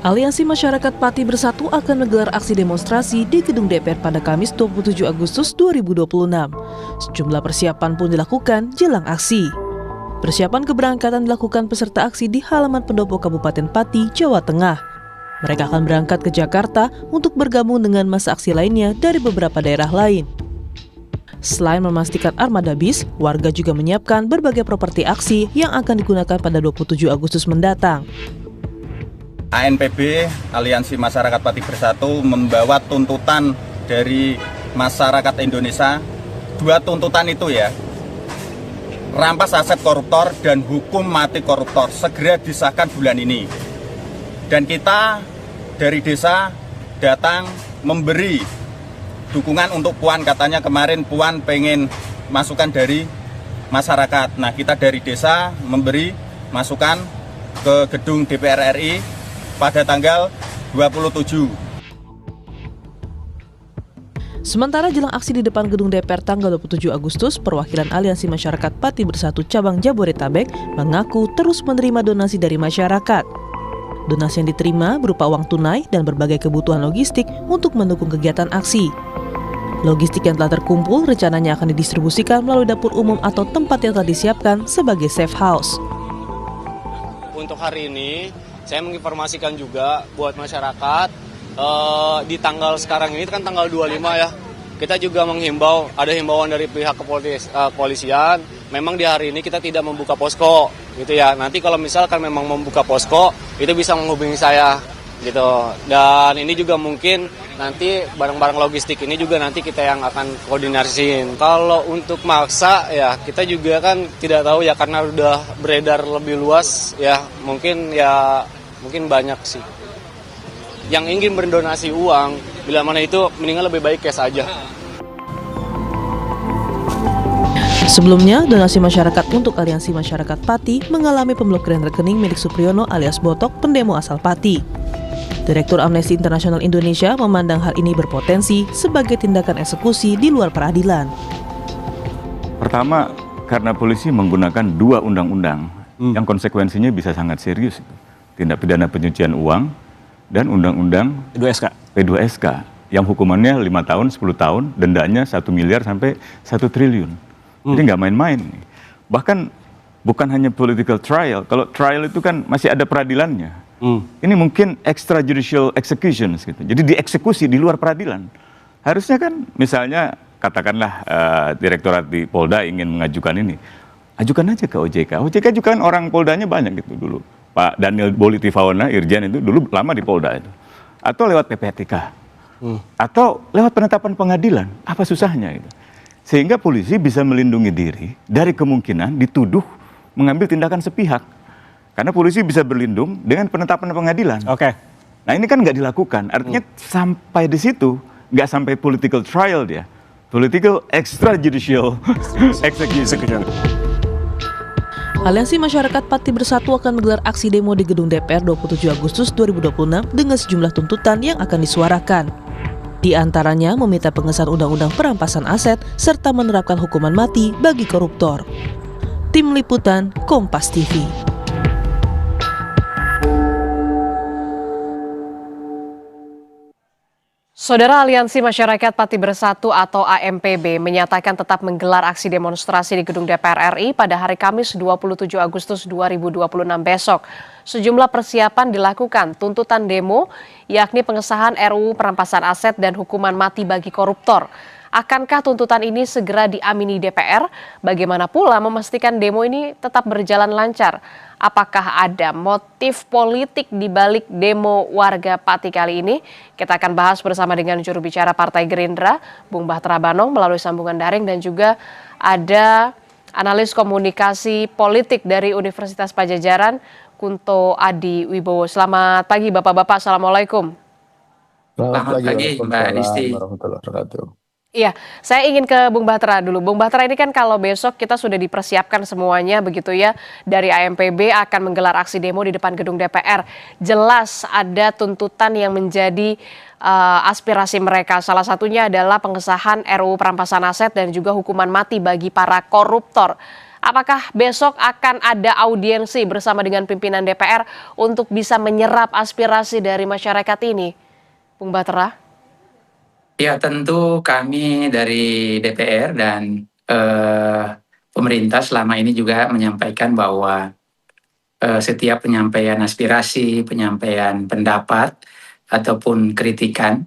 Aliansi Masyarakat Pati Bersatu akan menggelar aksi demonstrasi di Gedung DPR pada Kamis 27 Agustus 2026. Sejumlah persiapan pun dilakukan jelang aksi. Persiapan keberangkatan dilakukan peserta aksi di halaman pendopo Kabupaten Pati, Jawa Tengah. Mereka akan berangkat ke Jakarta untuk bergabung dengan massa aksi lainnya dari beberapa daerah lain. Selain memastikan armada bis, warga juga menyiapkan berbagai properti aksi yang akan digunakan pada 27 Agustus mendatang. ANPB, Aliansi Masyarakat Pati Bersatu, membawa tuntutan dari masyarakat Indonesia. Dua tuntutan itu ya, rampas aset koruptor dan hukum mati koruptor, segera disahkan bulan ini. Dan kita dari desa datang memberi dukungan untuk Puan, katanya kemarin Puan pengen masukan dari masyarakat. Nah, kita dari desa memberi masukan ke gedung DPR RI pada tanggal 27. Sementara jelang aksi di depan gedung DPR tanggal 27 Agustus, perwakilan Aliansi Masyarakat Pati Bersatu Cabang Jabodetabek mengaku terus menerima donasi dari masyarakat. Donasi yang diterima berupa uang tunai dan berbagai kebutuhan logistik untuk mendukung kegiatan aksi. Logistik yang telah terkumpul rencananya akan didistribusikan melalui dapur umum atau tempat yang telah disiapkan sebagai safe house. Untuk hari ini, saya menginformasikan juga buat masyarakat di tanggal sekarang ini kan tanggal 25 ya. Kita juga menghimbau, ada himbauan dari pihak kepolisian, memang di hari ini kita tidak membuka posko gitu ya. Nanti kalau misalkan memang membuka posko, itu bisa menghubungi saya gitu. Dan ini juga mungkin nanti barang-barang logistik ini juga nanti kita yang akan koordinasiin. Kalau untuk maksa ya kita juga kan tidak tahu ya, karena udah beredar lebih luas ya, mungkin banyak sih yang ingin berdonasi uang, bila mana itu mendingan lebih baik cash aja. Sebelumnya, donasi masyarakat untuk Aliansi Masyarakat Pati mengalami pemblokiran rekening milik Supriyono alias Botok, pendemo asal Pati. Direktur Amnesty International Indonesia memandang hal ini berpotensi sebagai tindakan eksekusi di luar peradilan. Pertama, karena polisi menggunakan dua undang-undang yang konsekuensinya bisa sangat serius. Tindak pidana pencucian uang dan undang-undang P2SK yang hukumannya 5 tahun, 10 tahun, dendanya 1 miliar sampai 1 triliun. Jadi nggak main-main. Bahkan bukan hanya political trial, kalau trial itu kan masih ada peradilannya. Ini mungkin extrajudicial executions gitu. Jadi dieksekusi di luar peradilan. Harusnya kan misalnya katakanlah direktorat di Polda ingin mengajukan ini, ajukan aja ke OJK. OJK juga kan orang Poldanya banyak gitu dulu. Pak Daniel Bolitifaona, Irjen itu dulu lama di Polda itu. Atau lewat PPATK. Atau lewat penetapan pengadilan. Apa susahnya itu? Sehingga polisi bisa melindungi diri dari kemungkinan dituduh mengambil tindakan sepihak. Karena polisi bisa berlindung dengan penetapan pengadilan. Oke. Nah ini kan nggak dilakukan. Artinya sampai di situ, nggak sampai political trial dia. Political extrajudicial execution. Aliansi Masyarakat Pati Bersatu akan menggelar aksi demo di gedung DPR 27 Agustus 2026 dengan sejumlah tuntutan yang akan disuarakan. Di antaranya meminta pengesahan Undang-Undang Perampasan Aset serta menerapkan hukuman mati bagi koruptor. Tim Liputan Kompas TV. Saudara, Aliansi Masyarakat Pati Bersatu atau AMPB menyatakan tetap menggelar aksi demonstrasi di Gedung DPR RI pada hari Kamis 27 Agustus 2026 besok. Sejumlah persiapan dilakukan, tuntutan demo yakni pengesahan RUU Perampasan Aset dan hukuman mati bagi koruptor. Akankah tuntutan ini segera diamini DPR? Bagaimana pula memastikan demo ini tetap berjalan lancar? Apakah ada motif politik di balik demo warga Pati kali ini? Kita akan bahas bersama dengan juru bicara Partai Gerindra, Bung Bahtera Banong melalui sambungan daring, dan juga ada analis komunikasi politik dari Universitas Padjadjaran, Kunto Adi Wibowo. Selamat pagi Bapak-Bapak, Assalamualaikum. Selamat pagi Mbak Disti. Iya, saya ingin ke Bung Bahtera dulu. Bung Bahtera, ini kan kalau besok kita sudah dipersiapkan semuanya begitu ya, dari AMPB akan menggelar aksi demo di depan gedung DPR. Jelas ada tuntutan yang menjadi aspirasi mereka. Salah satunya adalah pengesahan RUU Perampasan Aset dan juga hukuman mati bagi para koruptor. Apakah besok akan ada audiensi bersama dengan pimpinan DPR untuk bisa menyerap aspirasi dari masyarakat ini, Bung Batera? Ya, tentu kami dari DPR dan pemerintah selama ini juga menyampaikan bahwa setiap penyampaian aspirasi, penyampaian pendapat, ataupun kritikan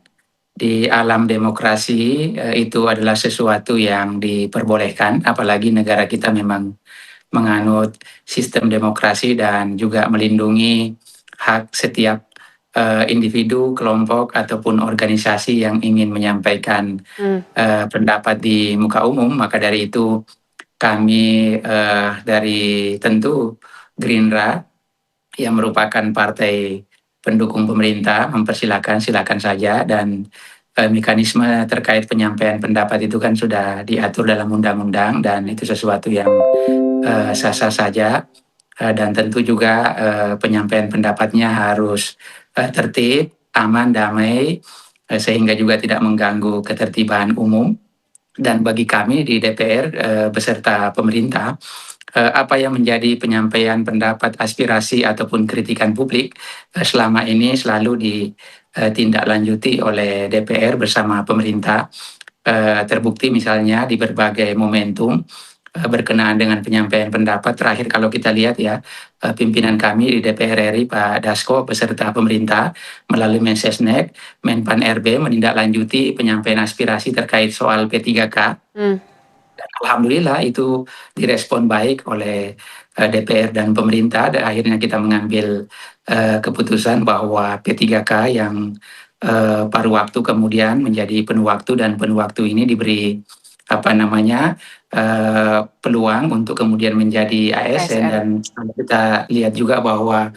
di alam demokrasi itu adalah sesuatu yang diperbolehkan, apalagi negara kita memang menganut sistem demokrasi dan juga melindungi hak setiap individu, kelompok, ataupun organisasi yang ingin menyampaikan pendapat di muka umum. Maka dari itu kami dari tentu Gerindra yang merupakan partai pendukung pemerintah silakan saja, dan mekanisme terkait penyampaian pendapat itu kan sudah diatur dalam undang-undang dan itu sesuatu yang sah-sah saja. Dan tentu juga penyampaian pendapatnya harus tertib, aman, damai, sehingga juga tidak mengganggu ketertiban umum. Dan bagi kami di DPR beserta pemerintah, apa yang menjadi penyampaian pendapat, aspirasi ataupun kritikan publik selama ini selalu ditindaklanjuti oleh DPR bersama pemerintah. Terbukti misalnya di berbagai momentum berkenaan dengan penyampaian pendapat. Terakhir kalau kita lihat ya, pimpinan kami di DPR RI Pak Dasko beserta pemerintah melalui Mensesnek, Menpan RB menindaklanjuti penyampaian aspirasi terkait soal P3K. Dan alhamdulillah itu direspon baik oleh DPR dan pemerintah, dan akhirnya kita mengambil keputusan bahwa P3K yang paruh waktu kemudian menjadi penuh waktu, dan penuh waktu ini diberi peluang untuk kemudian menjadi ASN. Dan kita lihat juga bahwa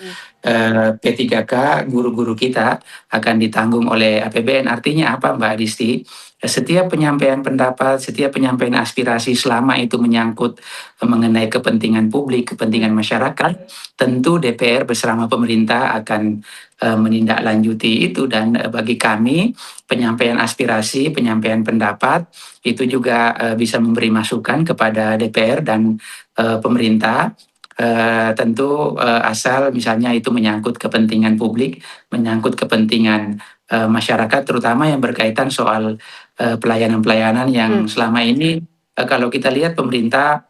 P3K guru-guru kita akan ditanggung oleh APBN. Artinya apa, Mbak Disti? Setiap penyampaian pendapat, setiap penyampaian aspirasi selama itu menyangkut mengenai kepentingan publik, kepentingan masyarakat, tentu DPR bersama pemerintah akan menindaklanjuti itu. Dan bagi kami penyampaian aspirasi, penyampaian pendapat itu juga bisa memberi masukan kepada DPR dan pemerintah. Tentu asal misalnya itu menyangkut kepentingan publik, menyangkut kepentingan masyarakat, terutama yang berkaitan soal pelayanan-pelayanan yang selama ini kalau kita lihat pemerintah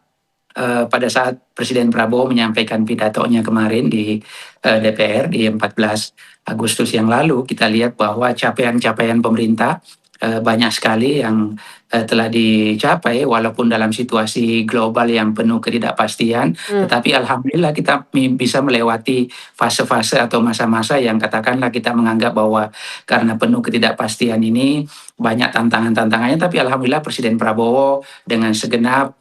pada saat Presiden Prabowo menyampaikan pidatonya kemarin di DPR di 14 Agustus yang lalu, kita lihat bahwa capaian-capaian pemerintah banyak sekali yang telah dicapai walaupun dalam situasi global yang penuh ketidakpastian. Tetapi alhamdulillah kita bisa melewati fase-fase atau masa-masa yang katakanlah kita menganggap bahwa karena penuh ketidakpastian ini banyak tantangan-tantangannya, tapi alhamdulillah Presiden Prabowo dengan segenap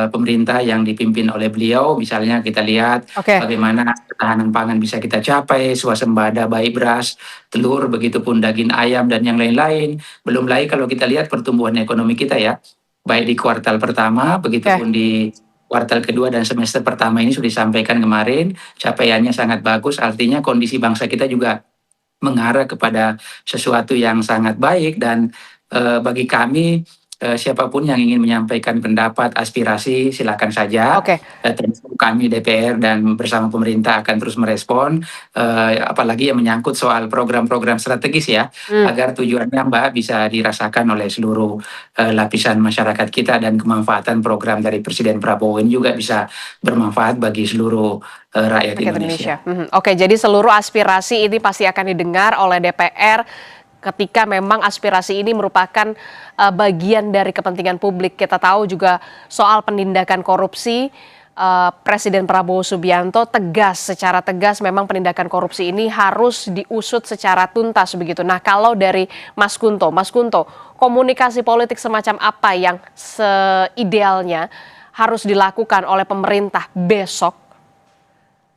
pemerintah yang dipimpin oleh beliau, misalnya kita lihat bagaimana ketahanan pangan bisa kita capai, swasembada baik beras, telur, begitupun daging ayam dan yang lain-lain. Belum lagi kalau kita lihat pertumbuhan ekonomi kita ya, baik di kuartal pertama, begitupun di kuartal kedua dan semester pertama ini sudah disampaikan kemarin, capaiannya sangat bagus. Artinya kondisi bangsa kita juga mengarah kepada sesuatu yang sangat baik. Dan bagi kami siapapun yang ingin menyampaikan pendapat, aspirasi, silakan saja. Tentu kami DPR dan bersama pemerintah akan terus merespon, apalagi yang menyangkut soal program-program strategis ya, agar tujuannya Mbak bisa dirasakan oleh seluruh lapisan masyarakat kita, dan kemanfaatan program dari Presiden Prabowo ini juga bisa bermanfaat bagi seluruh rakyat Indonesia. Oke, jadi seluruh aspirasi ini pasti akan didengar oleh DPR ketika memang aspirasi ini merupakan bagian dari kepentingan publik. Kita tahu juga soal penindakan korupsi, Presiden Prabowo Subianto secara tegas memang penindakan korupsi ini harus diusut secara tuntas begitu. Nah, kalau dari Mas Kunto, komunikasi politik semacam apa yang seidealnya harus dilakukan oleh pemerintah besok,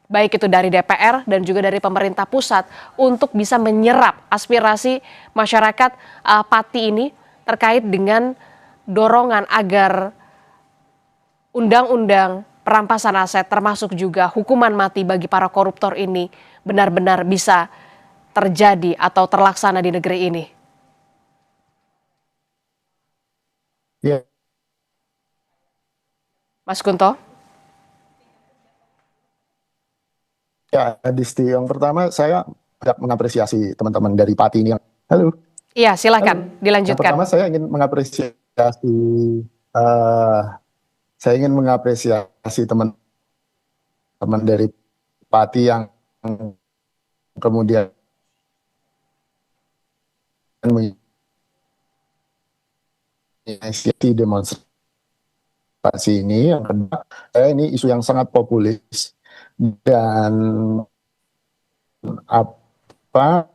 baik itu dari DPR dan juga dari pemerintah pusat, untuk bisa menyerap aspirasi masyarakat Pati ini terkait dengan dorongan agar undang-undang perampasan aset termasuk juga hukuman mati bagi para koruptor ini benar-benar bisa terjadi atau terlaksana di negeri ini. Ya. Mas Kunto? Ya, Disti, yang pertama saya banyak mengapresiasi teman-teman dari Pati ini. Halo, Iya, halo. silakan Yang dilanjutkan. pertama eh, saya ingin mengapresiasi teman-teman dari Pati yang kemudian menginisiasi demonstrasi ini. Yang kedua, ini isu yang sangat populis dan apa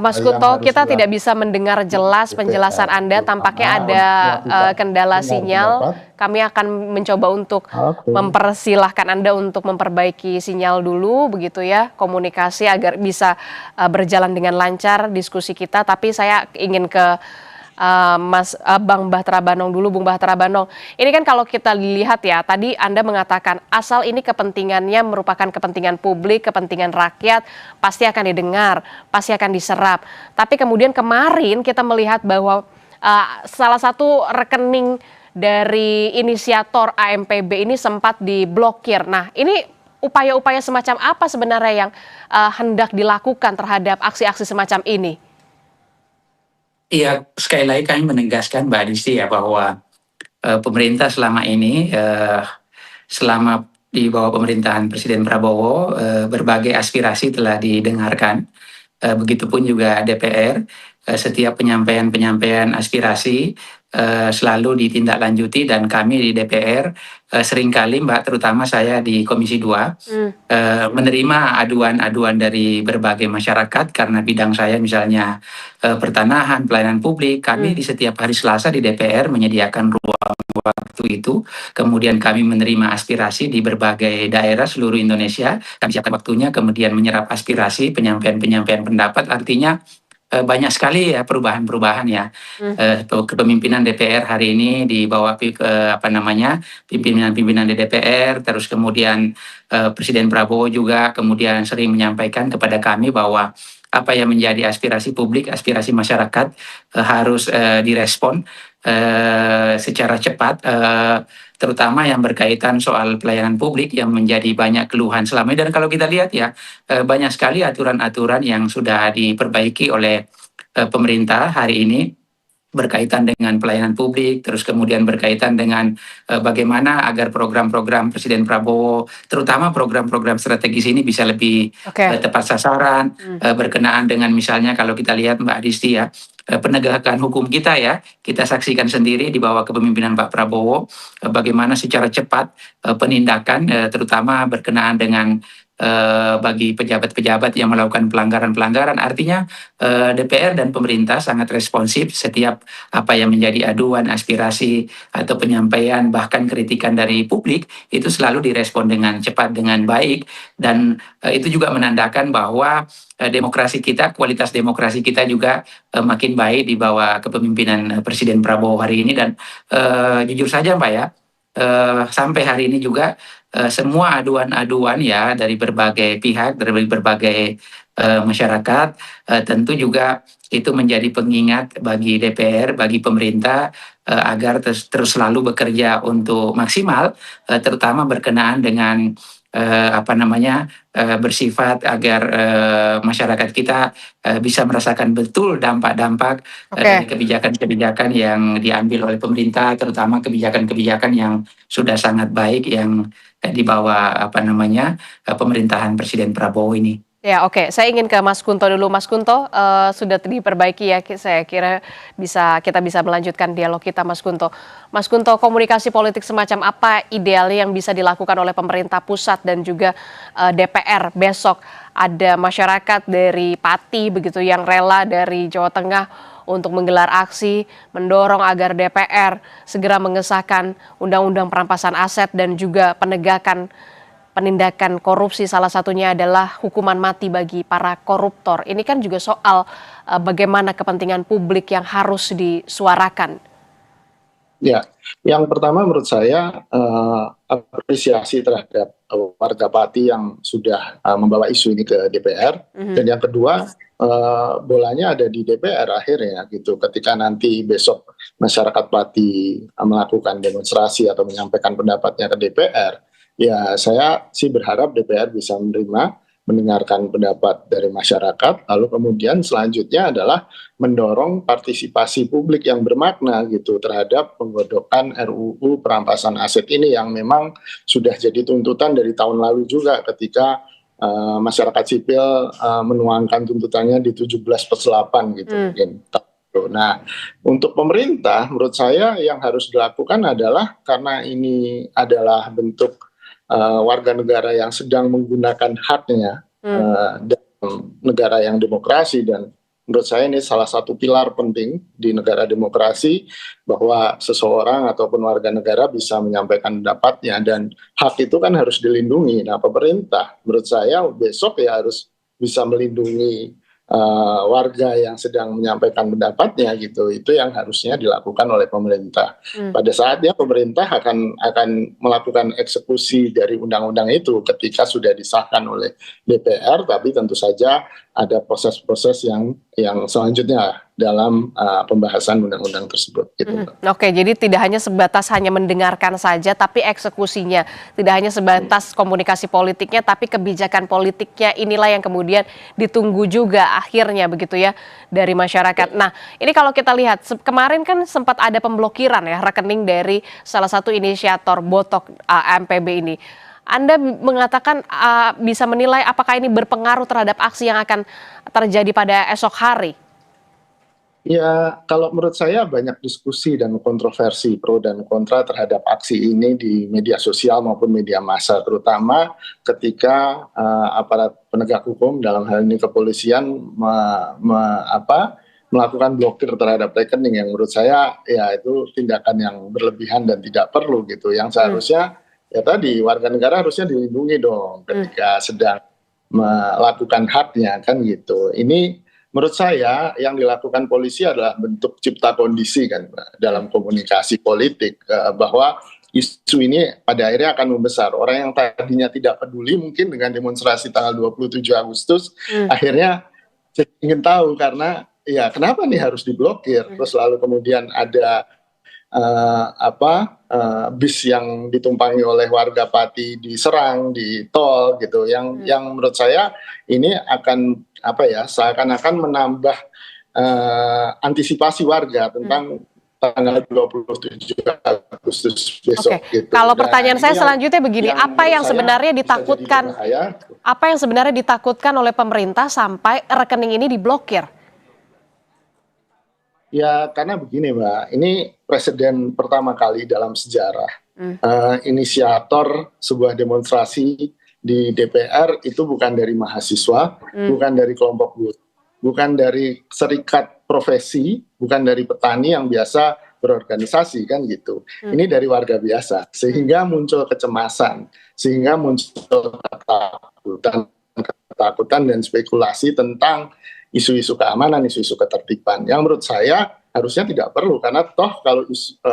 Mas yang Kunto, harus kita tidak dilakukan bisa mendengar jelas penjelasan DPR, Anda. Tampaknya terutama ada melakukan kendala dengar sinyal. pendapat. Kami akan mencoba untuk Oke. mempersilahkan Anda untuk memperbaiki sinyal dulu, begitu ya, komunikasi agar bisa berjalan dengan lancar diskusi kita. Tapi saya ingin ke Bang Bahtera Banong dulu, Bung Bahtera Banong. Ini kan kalau kita lihat ya, tadi Anda mengatakan asal ini kepentingannya merupakan kepentingan publik, kepentingan rakyat, pasti akan didengar, pasti akan diserap. Tapi kemudian kemarin kita melihat bahwa salah satu rekening dari inisiator AMPB ini sempat diblokir. Nah, ini upaya-upaya semacam apa sebenarnya yang hendak dilakukan terhadap aksi-aksi semacam ini? Iya, sekali lagi kami menegaskan Mbak Adisti ya bahwa pemerintah selama ini selama di bawah pemerintahan Presiden Prabowo berbagai aspirasi telah didengarkan. Begitupun juga DPR, setiap penyampaian aspirasi selalu ditindaklanjuti dan kami di DPR seringkali Mbak, terutama saya di Komisi 2, menerima aduan-aduan dari berbagai masyarakat karena bidang saya misalnya pertanahan, pelayanan publik. Kami di setiap hari Selasa di DPR menyediakan ruang waktu itu, kemudian kami menerima aspirasi di berbagai daerah seluruh Indonesia, kami siapkan waktunya, kemudian menyerap aspirasi, penyampaian pendapat, artinya banyak sekali ya perubahan-perubahan ya. Kepemimpinan DPR hari ini di bawah pimpinan-pimpinan di DPR, terus kemudian Presiden Prabowo juga kemudian sering menyampaikan kepada kami bahwa apa yang menjadi aspirasi publik, aspirasi masyarakat harus direspon secara cepat, terutama yang berkaitan soal pelayanan publik yang menjadi banyak keluhan selama ini. Dan kalau kita lihat ya, banyak sekali aturan-aturan yang sudah diperbaiki oleh pemerintah hari ini berkaitan dengan pelayanan publik, terus kemudian berkaitan dengan bagaimana agar program-program Presiden Prabowo, terutama program-program strategis ini bisa lebih tepat sasaran, berkenaan dengan misalnya kalau kita lihat Mbak Adisti ya, penegakan hukum kita ya, kita saksikan sendiri di bawah kepemimpinan Pak Prabowo, bagaimana secara cepat penindakan, terutama berkenaan dengan bagi pejabat-pejabat yang melakukan pelanggaran-pelanggaran. Artinya DPR dan pemerintah sangat responsif setiap apa yang menjadi aduan, aspirasi, atau penyampaian, bahkan kritikan dari publik, itu selalu direspon dengan cepat, dengan baik, dan itu juga menandakan bahwa demokrasi kita, kualitas demokrasi kita juga makin baik di bawah kepemimpinan Presiden Prabowo hari ini. Dan jujur saja Mbak ya, sampai hari ini juga semua aduan-aduan ya dari berbagai pihak, dari berbagai masyarakat, tentu juga itu menjadi pengingat bagi DPR, bagi pemerintah agar terus selalu bekerja untuk maksimal, terutama berkenaan dengan bersifat agar masyarakat kita bisa merasakan betul dampak-dampak dari kebijakan-kebijakan yang diambil oleh pemerintah, terutama kebijakan-kebijakan yang sudah sangat baik yang di bawah pemerintahan Presiden Prabowo ini. Ya, oke. Saya ingin ke Mas Kunto dulu. Mas Kunto, sudah diperbaiki ya. Saya kira kita bisa melanjutkan dialog kita, Mas Kunto. Mas Kunto, komunikasi politik semacam apa idealnya yang bisa dilakukan oleh pemerintah pusat dan juga DPR besok? Ada masyarakat dari Pati begitu yang rela dari Jawa Tengah untuk menggelar aksi, mendorong agar DPR segera mengesahkan Undang-Undang Perampasan Aset dan juga penindakan korupsi, salah satunya adalah hukuman mati bagi para koruptor. Ini kan juga soal bagaimana kepentingan publik yang harus disuarakan. Ya, yang pertama menurut saya apresiasi terhadap warga Pati yang sudah membawa isu ini ke DPR. Dan yang kedua, bolanya ada di DPR akhirnya gitu. Ketika nanti besok masyarakat Pati melakukan demonstrasi atau menyampaikan pendapatnya ke DPR, ya saya sih berharap DPR bisa mendengarkan pendapat dari masyarakat, lalu kemudian selanjutnya adalah mendorong partisipasi publik yang bermakna gitu terhadap penggodokan RUU perampasan aset ini yang memang sudah jadi tuntutan dari tahun lalu juga ketika masyarakat sipil menuangkan tuntutannya di 17+8 gitu mungkin. Nah, untuk pemerintah menurut saya yang harus dilakukan adalah karena ini adalah bentuk warga negara yang sedang menggunakan haknya dalam negara yang demokrasi, dan menurut saya ini salah satu pilar penting di negara demokrasi bahwa seseorang ataupun warga negara bisa menyampaikan pendapatnya dan hak itu kan harus dilindungi. Nah, pemerintah menurut saya besok ya harus bisa melindungi warga yang sedang menyampaikan pendapatnya gitu. Itu yang harusnya dilakukan oleh pemerintah. Pada saatnya pemerintah akan melakukan eksekusi dari undang-undang itu ketika sudah disahkan oleh DPR, tapi tentu saja ada proses-proses yang selanjutnya dalam pembahasan undang-undang tersebut gitu. Oke, jadi tidak hanya sebatas hanya mendengarkan saja, tapi eksekusinya tidak hanya sebatas komunikasi politiknya, tapi kebijakan politiknya inilah yang kemudian ditunggu juga akhirnya begitu ya dari masyarakat. Nah, ini kalau kita lihat kemarin kan sempat ada pemblokiran ya rekening dari salah satu inisiator Botok AMPB ini. Anda mengatakan bisa menilai apakah ini berpengaruh terhadap aksi yang akan terjadi pada esok hari? Ya, kalau menurut saya banyak diskusi dan kontroversi pro dan kontra terhadap aksi ini di media sosial maupun media massa, terutama ketika aparat penegak hukum dalam hal ini kepolisian melakukan blokir terhadap rekening yang menurut saya ya itu tindakan yang berlebihan dan tidak perlu gitu. Yang seharusnya ya tadi warga negara harusnya dilindungi dong ketika sedang melakukan haknya kan gitu. Ini menurut saya yang dilakukan polisi adalah bentuk cipta kondisi kan dalam komunikasi politik bahwa isu ini pada akhirnya akan membesar. Orang yang tadinya tidak peduli mungkin dengan demonstrasi tanggal 27 Agustus akhirnya ingin tahu karena ya kenapa nih harus diblokir. Terus lalu kemudian ada bis yang ditumpangi oleh warga Pati diserang di tol gitu yang menurut saya ini akan seakan-akan menambah antisipasi warga tentang tanggal 27 Agustus besok. Gitu. Kalau pertanyaan saya selanjutnya begini, apa yang sebenarnya ditakutkan oleh pemerintah sampai rekening ini diblokir? Ya karena begini Mbak, ini presiden pertama kali dalam sejarah inisiator sebuah demonstrasi di DPR itu bukan dari mahasiswa, bukan dari kelompok buruh, bukan dari serikat profesi, bukan dari petani yang biasa berorganisasi kan gitu. Ini dari warga biasa, sehingga muncul kecemasan, sehingga muncul ketakutan dan spekulasi tentang isu-isu keamanan, isu-isu ketertiban. Yang menurut saya harusnya tidak perlu, karena toh kalau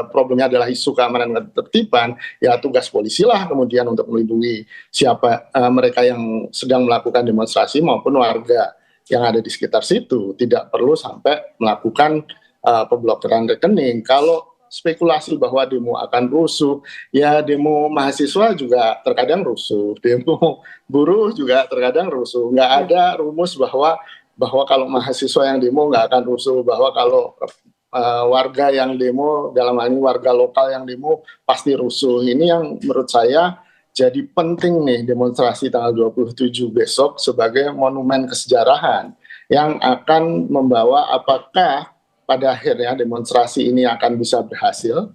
problemnya adalah isu keamanan dan ketertiban, ya tugas polisi lah kemudian untuk melindungi siapa mereka yang sedang melakukan demonstrasi maupun warga yang ada di sekitar situ. Tidak perlu sampai melakukan pemblokiran rekening. Kalau spekulasi bahwa demo akan rusuh, ya demo mahasiswa juga terkadang rusuh, demo buruh juga terkadang rusuh. Nggak ada rumus bahwa kalau mahasiswa yang demo nggak akan rusuh, bahwa kalau warga yang demo, dalam hal ini warga lokal yang demo pasti rusuh. Ini yang menurut saya jadi penting nih demonstrasi tanggal 27 besok sebagai monumen kesejarahan yang akan membawa apakah pada akhirnya demonstrasi ini akan bisa berhasil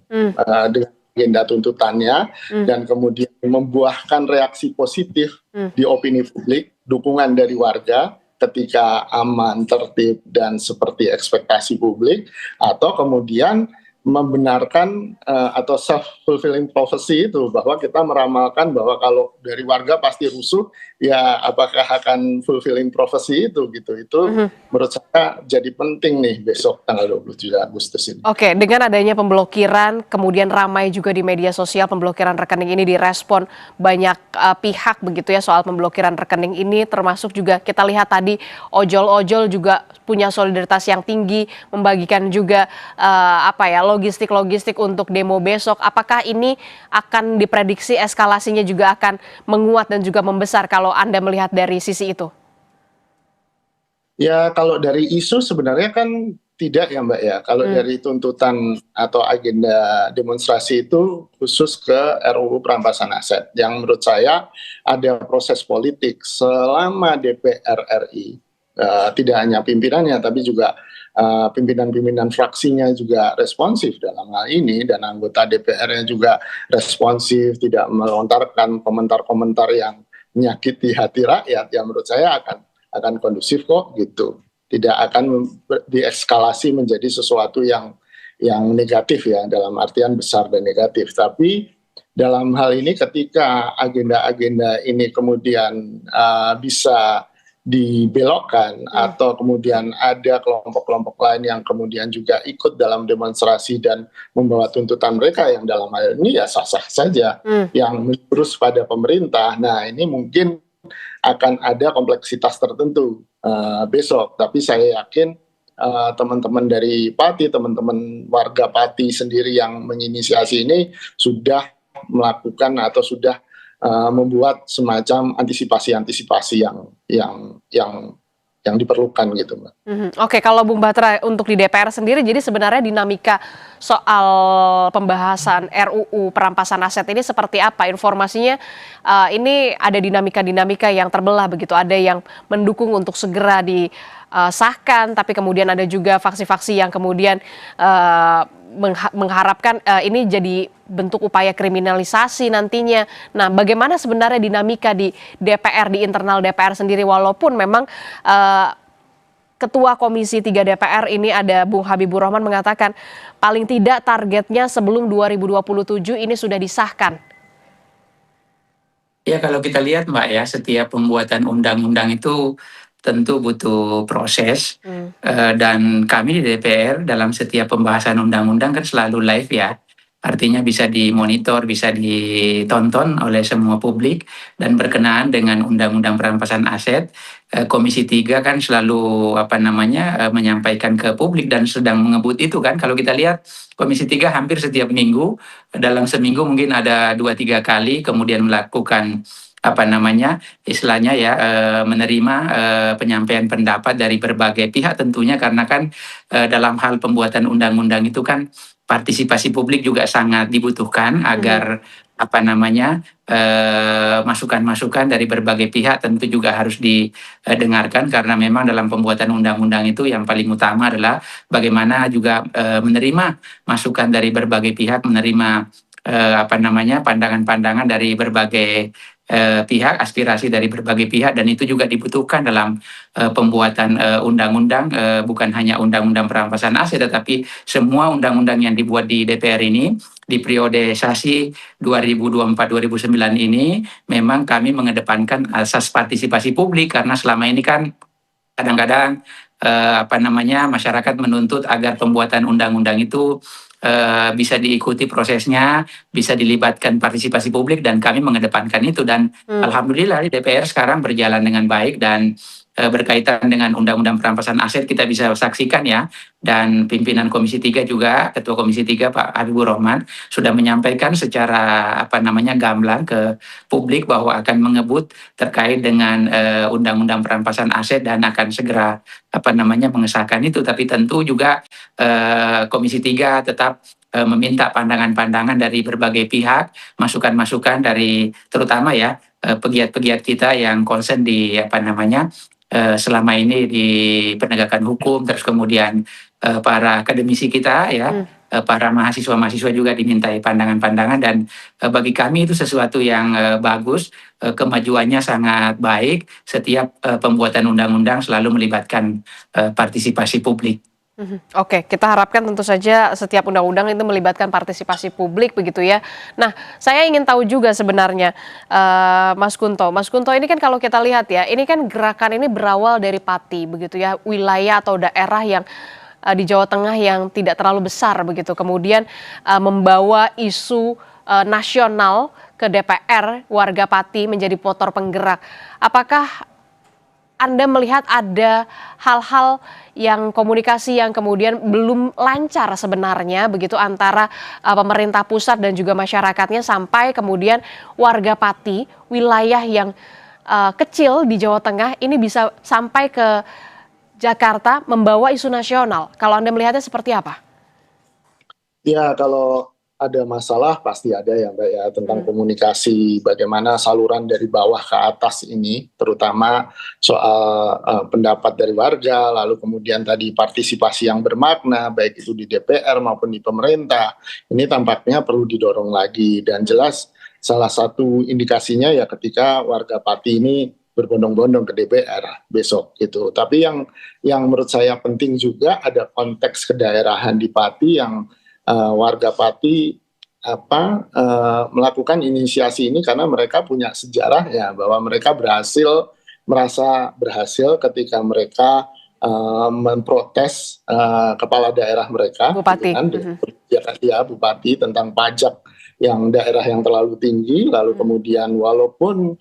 dengan agenda tuntutannya dan kemudian membuahkan reaksi positif di opini publik, dukungan dari warga ketika aman, tertib, dan seperti ekspektasi publik, atau kemudian membenarkan atau self-fulfilling prophecy itu, bahwa kita meramalkan bahwa kalau dari warga pasti rusuh, ya apakah akan fulfilling prophecy itu gitu. Itu menurut saya jadi penting nih besok tanggal 27 Agustus ini. Oke, dengan adanya pemblokiran, kemudian ramai juga di media sosial pemblokiran rekening ini direspon banyak pihak begitu ya soal pemblokiran rekening ini, termasuk juga kita lihat tadi ojol-ojol juga punya solidaritas yang tinggi, membagikan juga logistik untuk demo besok. Apakah ini akan diprediksi eskalasinya juga akan menguat dan juga membesar kalau Anda melihat dari sisi itu? Ya, kalau dari isu sebenarnya kan tidak ya Mbak ya. Kalau dari tuntutan atau agenda demonstrasi itu khusus ke RUU perampasan aset. Yang menurut saya ada proses politik selama DPR RI, tidak hanya pimpinannya tapi juga pimpinan-pimpinan fraksinya juga responsif dalam hal ini, dan anggota DPR-nya juga responsif, tidak melontarkan komentar-komentar yang menyakiti hati rakyat, yang menurut saya akan kondusif kok gitu, tidak akan dieskalasi menjadi sesuatu yang negatif ya, dalam artian besar dan negatif. Tapi dalam hal ini ketika agenda-agenda ini kemudian bisa dibelokkan atau kemudian ada kelompok-kelompok lain yang kemudian juga ikut dalam demonstrasi dan membawa tuntutan mereka yang dalam hal ini ya sah-sah saja, yang terus pada pemerintah. Nah, ini mungkin akan ada kompleksitas tertentu besok, tapi saya yakin teman-teman dari Pati, teman-teman warga Pati sendiri yang menginisiasi ini sudah melakukan atau sudah membuat semacam antisipasi yang diperlukan gitu, Mbak. Oke, kalau Bung Batra untuk di DPR sendiri, jadi sebenarnya dinamika soal pembahasan RUU perampasan aset ini seperti apa? Informasinya ini ada dinamika-dinamika yang terbelah begitu, ada yang mendukung untuk segera disahkan, tapi kemudian ada juga faksi-faksi yang kemudian mengharapkan ini jadi bentuk upaya kriminalisasi nantinya. Nah, bagaimana sebenarnya dinamika di DPR, di internal DPR sendiri, walaupun memang Ketua Komisi 3 DPR ini ada Bung Habibur Rahman mengatakan paling tidak targetnya sebelum 2027 ini sudah disahkan. Ya, kalau kita lihat Mbak ya, setiap pembuatan undang-undang itu tentu butuh proses, dan kami di DPR dalam setiap pembahasan undang-undang kan selalu live ya. Artinya bisa dimonitor, bisa ditonton oleh semua publik, dan berkenaan dengan Undang-Undang Perampasan Aset, Komisi 3 kan selalu menyampaikan ke publik dan sedang mengebut itu kan. Kalau kita lihat Komisi 3 hampir setiap minggu, dalam seminggu mungkin ada 2-3 kali kemudian melakukan istilahnya ya, menerima penyampaian pendapat dari berbagai pihak tentunya, karena kan dalam hal pembuatan undang-undang itu kan partisipasi publik juga sangat dibutuhkan agar masukan-masukan dari berbagai pihak tentu juga harus didengarkan, karena memang dalam pembuatan undang-undang itu yang paling utama adalah bagaimana juga menerima masukan dari berbagai pihak, menerima pandangan-pandangan dari berbagai pihak, aspirasi dari berbagai pihak, dan itu juga dibutuhkan dalam pembuatan undang-undang, bukan hanya undang-undang perampasan aset, tetapi semua undang-undang yang dibuat di DPR ini di periode sesi 2024-2009 ini memang kami mengedepankan asas partisipasi publik, karena selama ini kan kadang-kadang masyarakat menuntut agar pembuatan undang-undang itu bisa diikuti prosesnya, bisa dilibatkan partisipasi publik, dan kami mengedepankan itu. Dan alhamdulillah di DPR sekarang berjalan dengan baik, dan berkaitan dengan Undang-Undang Perampasan Aset kita bisa saksikan ya, dan pimpinan Komisi 3 juga, Ketua Komisi 3 Pak Habibur Rahman sudah menyampaikan secara gamblang ke publik bahwa akan mengebut terkait dengan Undang-Undang Perampasan Aset dan akan segera mengesahkan itu. Tapi tentu juga Komisi 3 tetap meminta pandangan-pandangan dari berbagai pihak, masukan-masukan dari terutama ya pegiat-pegiat kita yang concern di selama ini di penegakan hukum, terus kemudian para akademisi kita ya, para mahasiswa-mahasiswa juga dimintai pandangan-pandangan, dan bagi kami itu sesuatu yang bagus, kemajuannya sangat baik. Setiap pembuatan undang-undang selalu melibatkan partisipasi publik. Oke, kita harapkan tentu saja setiap undang-undang itu melibatkan partisipasi publik begitu ya. Nah, saya ingin tahu juga sebenarnya Mas Kunto ini kan kalau kita lihat ya, ini kan gerakan ini berawal dari Pati begitu ya, wilayah atau daerah yang di Jawa Tengah yang tidak terlalu besar begitu. Kemudian membawa isu nasional ke DPR, warga Pati menjadi motor penggerak. Apakah Anda melihat ada hal-hal yang komunikasi yang kemudian belum lancar sebenarnya begitu antara pemerintah pusat dan juga masyarakatnya sampai kemudian warga Pati, wilayah yang kecil di Jawa Tengah ini bisa sampai ke Jakarta membawa isu nasional. Kalau Anda melihatnya seperti apa? Ya, kalau ada masalah pasti ada ya Mbak ya, tentang komunikasi bagaimana saluran dari bawah ke atas ini, terutama soal pendapat dari warga, lalu kemudian tadi partisipasi yang bermakna baik itu di DPR maupun di pemerintah, ini tampaknya perlu didorong lagi. Dan jelas salah satu indikasinya ya ketika warga Pati ini berbondong-bondong ke DPR besok gitu. Tapi yang menurut saya penting juga ada konteks kedaerahan di Pati yang warga Pati melakukan inisiasi ini karena mereka punya sejarah ya, bahwa mereka merasa berhasil ketika mereka memprotes kepala daerah mereka, Bupati. Bupati tentang pajak yang daerah yang terlalu tinggi, lalu kemudian walaupun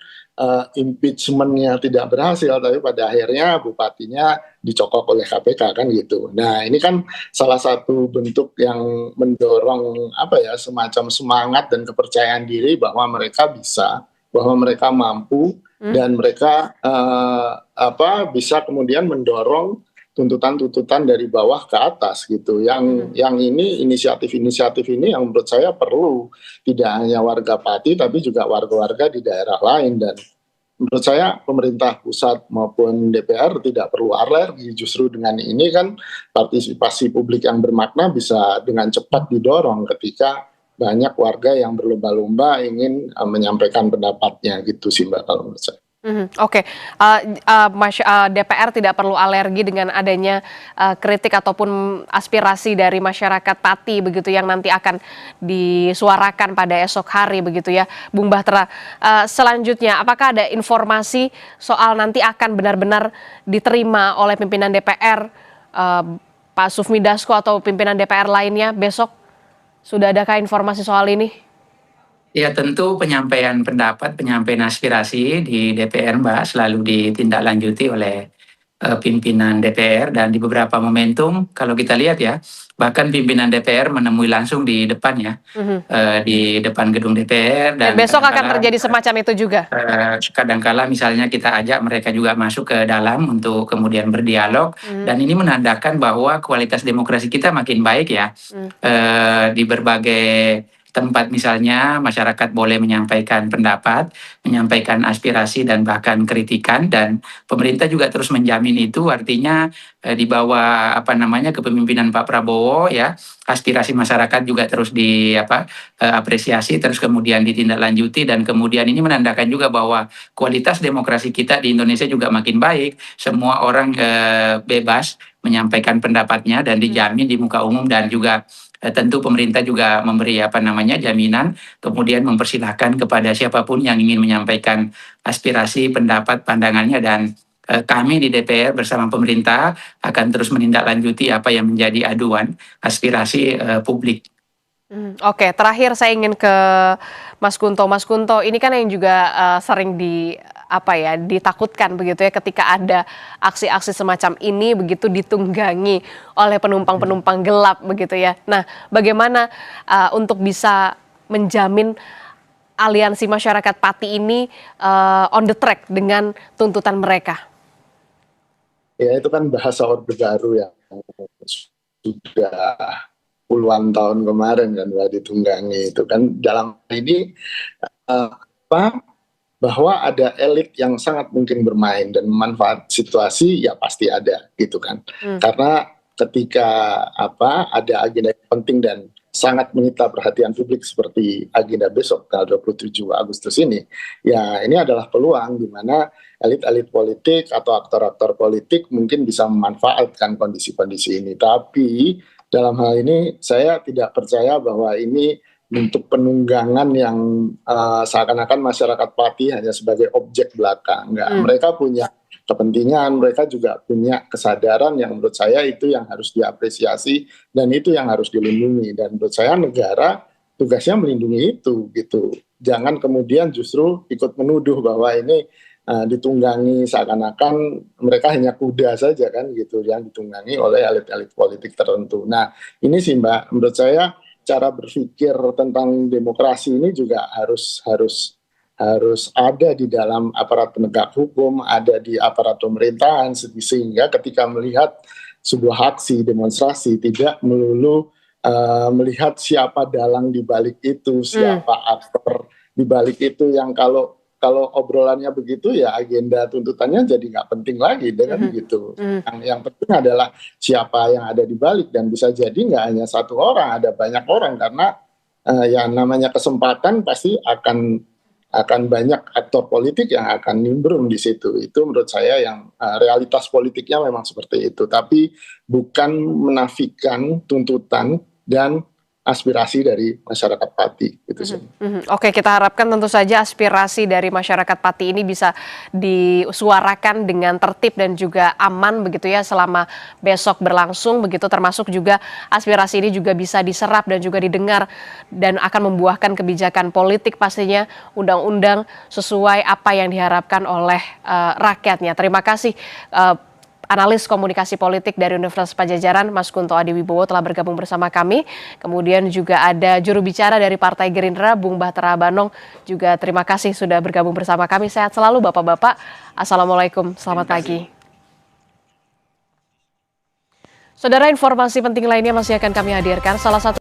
impeachment-nya tidak berhasil, tapi pada akhirnya bupatinya dicokok oleh KPK kan gitu. Nah ini kan salah satu bentuk yang mendorong semacam semangat dan kepercayaan diri bahwa mereka bisa, bahwa mereka mampu, dan mereka bisa kemudian mendorong tuntutan-tuntutan dari bawah ke atas gitu. Yang ini inisiatif-inisiatif ini yang menurut saya perlu tidak hanya warga Pati tapi juga warga-warga di daerah lain. Dan menurut saya pemerintah pusat maupun DPR tidak perlu alergi, justru dengan ini kan partisipasi publik yang bermakna bisa dengan cepat didorong ketika banyak warga yang berlomba-lomba ingin menyampaikan pendapatnya gitu sih Mbak kalau menurut saya. Oke, DPR tidak perlu alergi dengan adanya kritik ataupun aspirasi dari masyarakat Pati begitu yang nanti akan disuarakan pada esok hari begitu ya, Bung Bahtera. Selanjutnya, apakah ada informasi soal nanti akan benar-benar diterima oleh pimpinan DPR, Pak Sufmi Dasko atau pimpinan DPR lainnya besok? Sudah adakah informasi soal ini? Ya tentu penyampaian pendapat, penyampaian aspirasi di DPR Mbak selalu ditindaklanjuti oleh pimpinan DPR, dan di beberapa momentum kalau kita lihat ya, bahkan pimpinan DPR menemui langsung di depan ya, di depan gedung DPR. Dan besok akan terjadi semacam itu juga? Kadangkala misalnya kita ajak mereka juga masuk ke dalam untuk kemudian berdialog, dan ini menandakan bahwa kualitas demokrasi kita makin baik ya. Di berbagai tempat misalnya masyarakat boleh menyampaikan pendapat, menyampaikan aspirasi dan bahkan kritikan, dan pemerintah juga terus menjamin itu. Artinya di bawah kepemimpinan Pak Prabowo ya, aspirasi masyarakat juga terus apresiasi, terus kemudian ditindaklanjuti, dan kemudian ini menandakan juga bahwa kualitas demokrasi kita di Indonesia juga makin baik. Semua orang bebas menyampaikan pendapatnya dan dijamin di muka umum, dan juga tentu pemerintah juga memberi jaminan, kemudian mempersilahkan kepada siapapun yang ingin menyampaikan aspirasi, pendapat, pandangannya, dan kami di DPR bersama pemerintah akan terus menindaklanjuti apa yang menjadi aduan aspirasi publik. Oke, terakhir saya ingin ke Mas Kunto. Mas Kunto, ini kan yang juga sering ditakutkan begitu ya ketika ada aksi-aksi semacam ini begitu ditunggangi oleh penumpang-penumpang gelap begitu ya. Nah, bagaimana untuk bisa menjamin aliansi masyarakat Pati ini on the track dengan tuntutan mereka? Ya itu kan bahasa Orde Baru yang sudah puluhan tahun kemarin kan ditunggangi itu kan. Dalam ini bahwa ada elit yang sangat mungkin bermain dan memanfaat situasi, ya pasti ada gitu kan. Karena ketika ada agenda yang penting dan sangat menyita perhatian publik seperti agenda besok tanggal 27 Agustus ini, ya ini adalah peluang di mana elit-elit politik atau aktor-aktor politik mungkin bisa memanfaatkan kondisi-kondisi ini. Tapi dalam hal ini saya tidak percaya bahwa ini bentuk penunggangan yang seakan-akan masyarakat Pati hanya sebagai objek belaka. Enggak, mereka punya kepentingan, mereka juga punya kesadaran yang menurut saya itu yang harus diapresiasi dan itu yang harus dilindungi. Dan menurut saya negara tugasnya melindungi itu gitu. Jangan kemudian justru ikut menuduh bahwa ini ditunggangi seakan-akan mereka hanya kuda saja kan gitu yang ditunggangi oleh elit-elit politik tertentu. Nah ini sih Mbak, menurut saya cara berpikir tentang demokrasi ini juga harus ada di dalam aparat penegak hukum, ada di aparat pemerintahan, sehingga ketika melihat sebuah aksi demonstrasi tidak melulu melihat siapa dalang di balik itu, siapa aktor di balik itu, yang kalau obrolannya begitu ya agenda tuntutannya jadi nggak penting lagi dengan gitu. Yang penting adalah siapa yang ada di balik, dan bisa jadi nggak hanya satu orang, ada banyak orang, karena yang namanya kesempatan pasti akan banyak aktor politik yang akan nimbrung di situ. Itu menurut saya yang realitas politiknya memang seperti itu, tapi bukan menafikan tuntutan dan aspirasi dari masyarakat Pati gitu sih. Oke, kita harapkan tentu saja aspirasi dari masyarakat Pati ini bisa disuarakan dengan tertib dan juga aman begitu ya selama besok berlangsung begitu, termasuk juga aspirasi ini juga bisa diserap dan juga didengar dan akan membuahkan kebijakan politik pastinya, undang-undang sesuai apa yang diharapkan oleh rakyatnya. Terima kasih analis komunikasi politik dari Universitas Padjadjaran, Mas Kunto Adiwibowo telah bergabung bersama kami. Kemudian juga ada juru bicara dari Partai Gerindra, Bung Bahtera Abanong. Juga terima kasih sudah bergabung bersama kami. Sehat selalu Bapak-Bapak. Assalamualaikum, selamat pagi. Saudara, informasi penting lainnya masih akan kami hadirkan. Salah satu